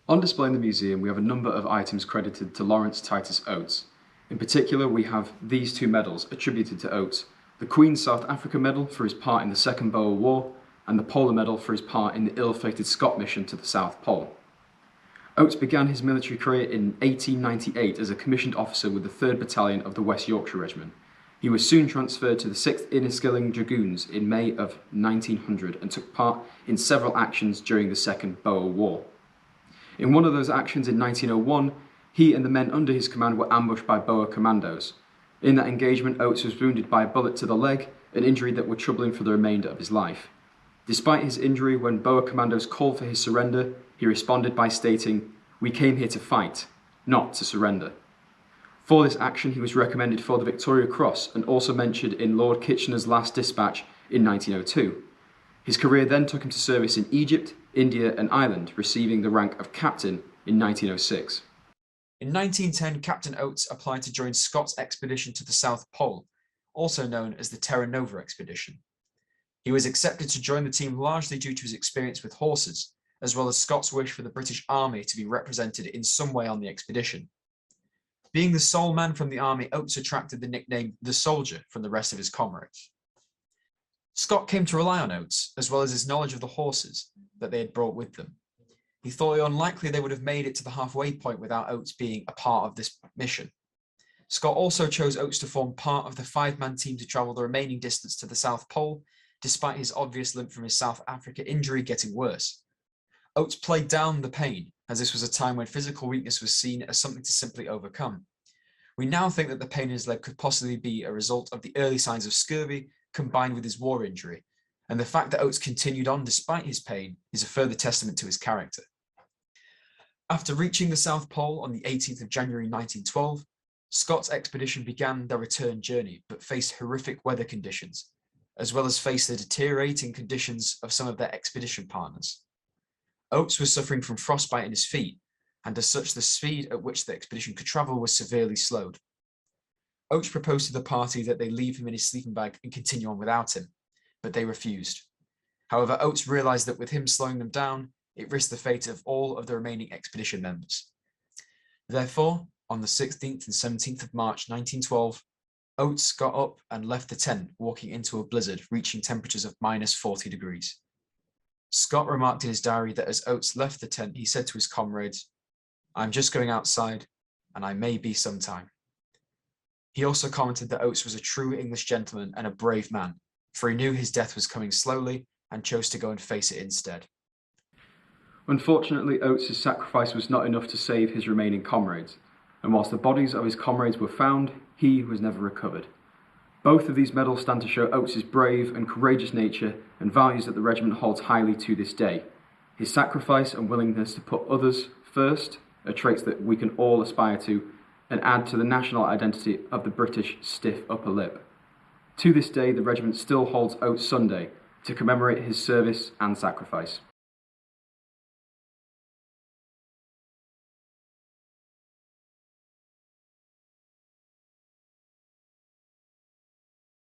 On display in the museum, we have a number of items credited to Lawrence Titus Oates. In particular, we have these two medals attributed to Oates: the Queen's South Africa Medal for his part in the Second Boer War, and the Polar Medal for his part in the ill-fated Scott mission to the South Pole. Oates began his military career in 1898 as a commissioned officer with the 3rd Battalion of the West Yorkshire Regiment. He was soon transferred to the 6th Inniskilling Dragoons in May of 1900 and took part in several actions during the Second Boer War. In one of those actions in 1901, he and the men under his command were ambushed by Boer commandos. In that engagement, Oates was wounded by a bullet to the leg, an injury that would trouble him for the remainder of his life. Despite his injury, when Boer commandos called for his surrender, he responded by stating, "We came here to fight, not to surrender." For this action, he was recommended for the Victoria Cross and also mentioned in Lord Kitchener's last dispatch in 1902. His career then took him to service in Egypt, India and Ireland, receiving the rank of captain in 1906. In 1910, Captain Oates applied to join Scott's expedition to the South Pole, also known as the Terra Nova expedition. He was accepted to join the team largely due to his experience with horses, as well as Scott's wish for the British Army to be represented in some way on the expedition. Being the sole man from the army, Oates attracted the nickname "the Soldier" from the rest of his comrades. Scott came to rely on Oates, as well as his knowledge of the horses that they had brought with them. He thought it unlikely they would have made it to the halfway point without Oates being a part of this mission. Scott also chose Oates to form part of the 5-man team to travel the remaining distance to the South Pole, despite his obvious limp from his South Africa injury getting worse. Oates played down the pain, as this was a time when physical weakness was seen as something to simply overcome. We now think that the pain in his leg could possibly be a result of the early signs of scurvy combined with his war injury, and the fact that Oates continued on despite his pain is a further testament to his character. After reaching the South Pole on the 18th of January 1912, Scott's expedition began their return journey, but faced horrific weather conditions, as well as faced the deteriorating conditions of some of their expedition partners. Oates was suffering from frostbite in his feet, and as such the speed at which the expedition could travel was severely slowed. Oates proposed to the party that they leave him in his sleeping bag and continue on without him, but they refused. However, Oates realized that with him slowing them down, it risked the fate of all of the remaining expedition members. Therefore, on the 16th and 17th of March 1912, Oates got up and left the tent, walking into a blizzard, reaching temperatures of -40 degrees. Scott remarked in his diary that as Oates left the tent, he said to his comrades, "I'm just going outside, and I may be some time." He also commented that Oates was a true English gentleman and a brave man, for he knew his death was coming slowly and chose to go and face it instead. Unfortunately, Oates' sacrifice was not enough to save his remaining comrades, and whilst the bodies of his comrades were found, he was never recovered. Both of these medals stand to show Oates' brave and courageous nature and values that the regiment holds highly to this day. His sacrifice and willingness to put others first are traits that we can all aspire to and add to the national identity of the British stiff upper lip. To this day, the regiment still holds Oates Sunday to commemorate his service and sacrifice.